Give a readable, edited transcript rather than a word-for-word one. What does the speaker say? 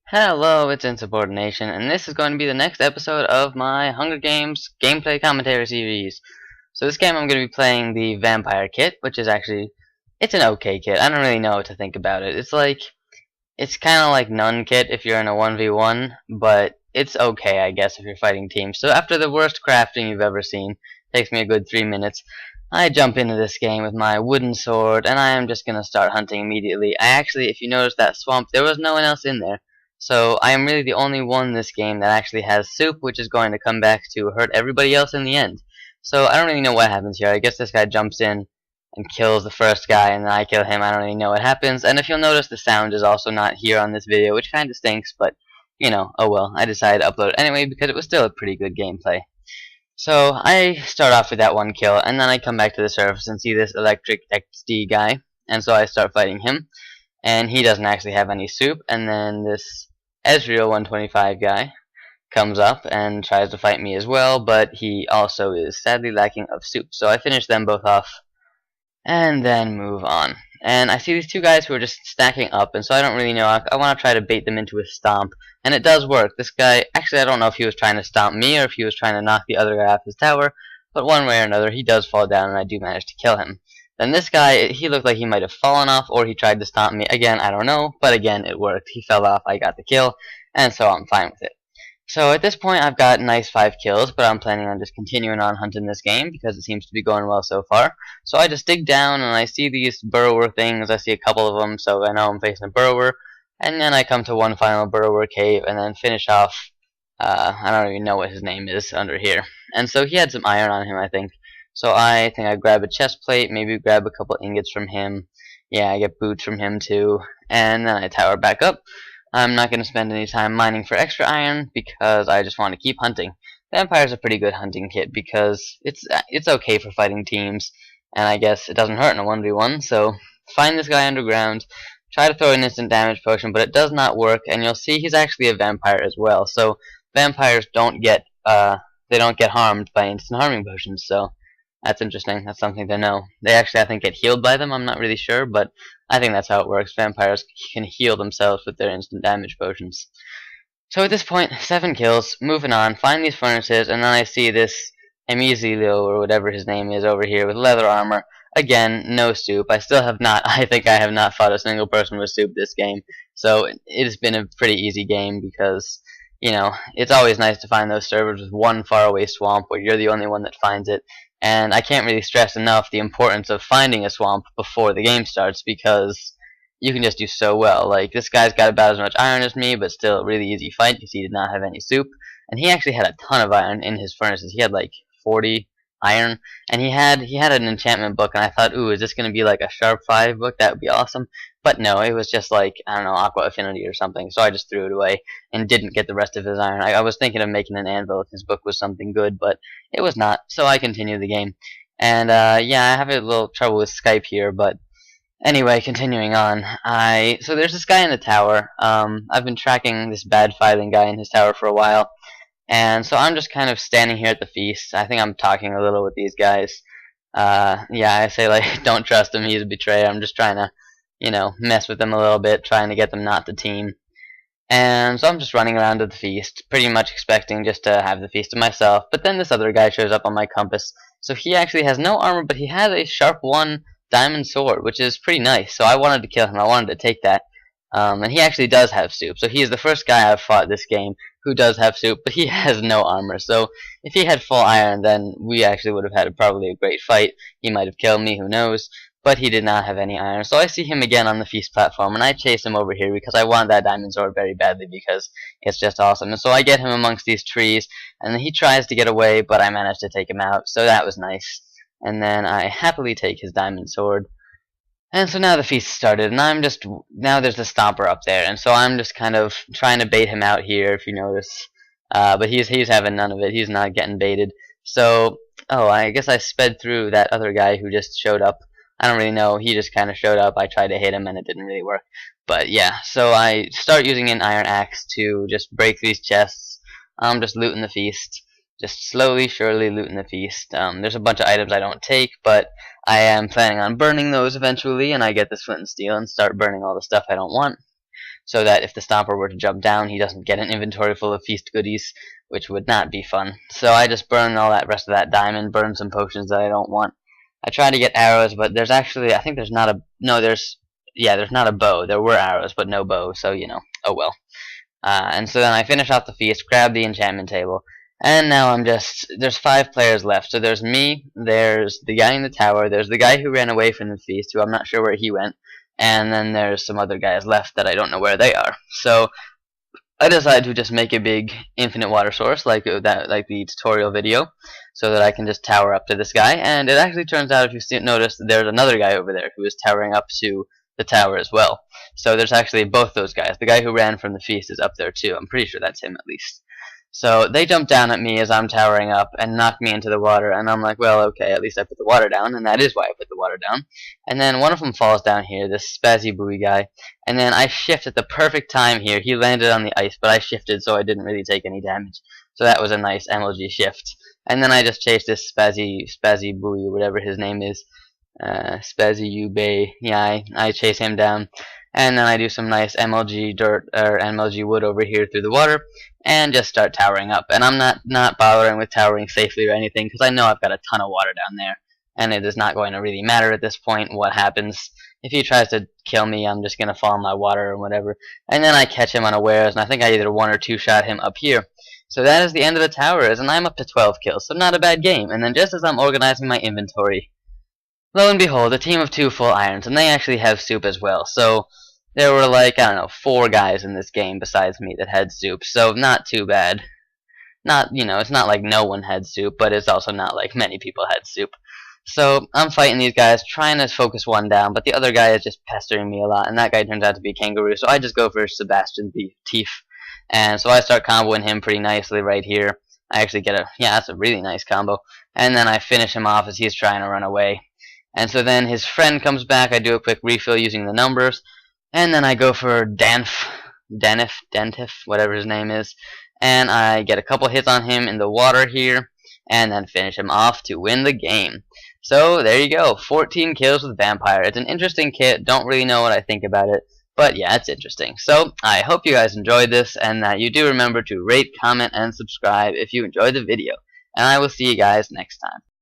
Hello, it's Insubordination, and this is going to be the next episode of my Hunger Games gameplay commentary series. So this game I'm going to be playing the Vampire Kit, which is actually, it's an okay kit. I don't really know what to think about it. It's kind of like Nun Kit if you're in a 1v1, but it's okay, I guess, if you're fighting teams. So after the worst crafting you've ever seen, takes me a good 3 minutes, I jump into this game with my wooden sword, and I am just going to start hunting immediately. If you notice that swamp, there was no one else in there. So I am really the only one in this game that actually has soup, which is going to come back to hurt everybody else in the end. So I don't really know what happens here. I guess this guy jumps in and kills the first guy, and then I kill him. I don't really know what happens. And if you'll notice, the sound is also not here on this video, which kind of stinks, but, you know, oh well. I decided to upload it anyway because it was still a pretty good gameplay. So I start off with that one kill, and then I come back to the surface and see this Electric XD guy, and so I start fighting him, and he doesn't actually have any soup, and then this Ezreal 125 guy comes up and tries to fight me as well, but he also is sadly lacking of soup, so I finish them both off, and then move on. And I see these two guys who are just stacking up, and so I don't really know. I want to try to bait them into a stomp, and it does work. This guy, actually I don't know if he was trying to stomp me or if he was trying to knock the other guy off his tower, but one way or another he does fall down and I do manage to kill him. Then this guy, he looked like he might have fallen off or he tried to stomp me. Again, I don't know, but again, it worked. He fell off, I got the kill, and so I'm fine with it. So at this point I've got nice 5 kills, but I'm planning on just continuing on hunting this game because it seems to be going well so far. So I just dig down and I see these burrower things. I see a couple of them, so I know I'm facing a burrower. And then I come to one final burrower cave and then finish off, I don't even know what his name is under here. And so he had some iron on him, I think. So I think I grab a chest plate, maybe grab a couple ingots from him. Yeah, I get boots from him too. And then I tower back up. I'm not going to spend any time mining for extra iron because I just want to keep hunting. Vampire's a pretty good hunting kit because it's okay for fighting teams, and I guess it doesn't hurt in a 1v1, so find this guy underground, try to throw an instant damage potion, but it does not work, and you'll see he's actually a vampire as well, so vampires don't get harmed by instant harming potions, so that's interesting. That's something to know. They actually, I think, get healed by them. I'm not really sure, but I think that's how it works. Vampires can heal themselves with their instant damage potions. So at this point, 7 kills. Moving on. Find these furnaces, and then I see this Emizilio, or whatever his name is, over here with leather armor. Again, no soup. I still have not, I think I have not fought a single person with soup this game. So it has been a pretty easy game because, you know, it's always nice to find those servers with one faraway swamp where you're the only one that finds it. And I can't really stress enough the importance of finding a swamp before the game starts because you can just do so well. Like, this guy's got about as much iron as me, but still a really easy fight because he did not have any soup. And he actually had a ton of iron in his furnaces. He had like 40 iron, and he had an enchantment book, and I thought, ooh, is this going to be like a Sharp 5 book? That would be awesome. But no, it was just like, I don't know, Aqua Affinity or something, so I just threw it away and didn't get the rest of his iron. I was thinking of making an anvil if his book was something good, but it was not, so I continued the game. And yeah, I have a little trouble with Skype here, but anyway, continuing on. So there's this guy in the tower. I've been tracking this bad fighting guy in his tower for a while, and so I'm just kind of standing here at the feast. I think I'm talking a little with these guys. Yeah, I say, like, don't trust him, he's a betrayer. I'm just trying to, you know, mess with them a little bit, trying to get them not to team. And so I'm just running around to the feast, pretty much expecting just to have the feast to myself. But then this other guy shows up on my compass. So he actually has no armor, but he has a sharp 1 diamond sword, which is pretty nice. So I wanted to kill him. I wanted to take that. And he actually does have soup. So he is the first guy I've fought this game who does have soup, but he has no armor. So if he had full iron, then we actually would have had probably a great fight. He might have killed me, who knows. But he did not have any iron. So I see him again on the feast platform, and I chase him over here because I want that diamond sword very badly because it's just awesome. And so I get him amongst these trees, and then he tries to get away, but I managed to take him out, so that was nice. And then I happily take his diamond sword. And so now the feast started, and now there's the Stomper up there, and so I'm just kind of trying to bait him out here, if you notice. But he's having none of it. He's not getting baited. So, oh, I guess I sped through that other guy who just showed up. I don't really know. He just kind of showed up. I tried to hit him, and it didn't really work. But yeah, so I start using an iron axe to just break these chests. I'm just looting the feast. Just slowly, surely looting the feast. There's a bunch of items I don't take, but I am planning on burning those eventually, and I get this flint and steel and start burning all the stuff I don't want. so that if the Stomper were to jump down, he doesn't get an inventory full of feast goodies, which would not be fun. So I just burn all that rest of that diamond, burn some potions that I don't want. I try to get arrows, but there's actually, I think there's not a, no, there's not a bow. There were arrows, but no bow, so, you know, oh well. And so then I finish off the feast, grab the enchantment table, and now I'm just, there's 5 players left. So there's me, there's the guy in the tower, there's the guy who ran away from the feast, who I'm not sure where he went, and then there's some other guys left that I don't know where they are. So I decided to just make a big infinite water source like the tutorial video, so that I can just tower up to this guy. And it actually turns out, if you notice, there's another guy over there who is towering up to the tower as well. So there's actually both those guys. The guy who ran from the feast is up there too. I'm pretty sure that's him at least. So they jump down at me as I'm towering up and knock me into the water, and I'm like, well, okay, at least I put the water down, and that is why I put the water down. And then one of them falls down here, this Spazzy Buoy guy, and then I shift at the perfect time here. He landed on the ice, but I shifted, so I didn't really take any damage. So that was a nice MLG shift. And then I just chased this Spazzy Buoy, whatever his name is, Spazzy Ubay. Yeah, I chase him down. And then I do some nice MLG dirt or MLG wood over here through the water, and just start towering up. And I'm not bothering with towering safely or anything, because I know I've got a ton of water down there, and it is not going to really matter at this point what happens. If he tries to kill me, I'm just going to fall in my water or whatever. And then I catch him unawares, and I think I either 1 or 2 shot him up here. So that is the end of the towers, and I'm up to 12 kills, so not a bad game. And then just as I'm organizing my inventory, lo and behold, a team of 2 full irons, and they actually have soup as well. So there were like, I don't know, 4 guys in this game besides me that had soup, so not too bad. Not, you know, it's not like no one had soup, but it's also not like many people had soup. So I'm fighting these guys, trying to focus one down, but the other guy is just pestering me a lot, and that guy turns out to be Kangaroo, so I just go for Sebastian the Thief. And so I start comboing him pretty nicely right here. I actually get a, yeah, that's a really nice combo. And then I finish him off as he's trying to run away. And so then his friend comes back, I do a quick refill using the numbers, and then I go for Dentif, whatever his name is, and I get a couple hits on him in the water here, and then finish him off to win the game. So there you go, 14 kills with Vampire. It's an interesting kit, don't really know what I think about it, but yeah, it's interesting. So I hope you guys enjoyed this, and that you do remember to rate, comment, and subscribe if you enjoyed the video, and I will see you guys next time.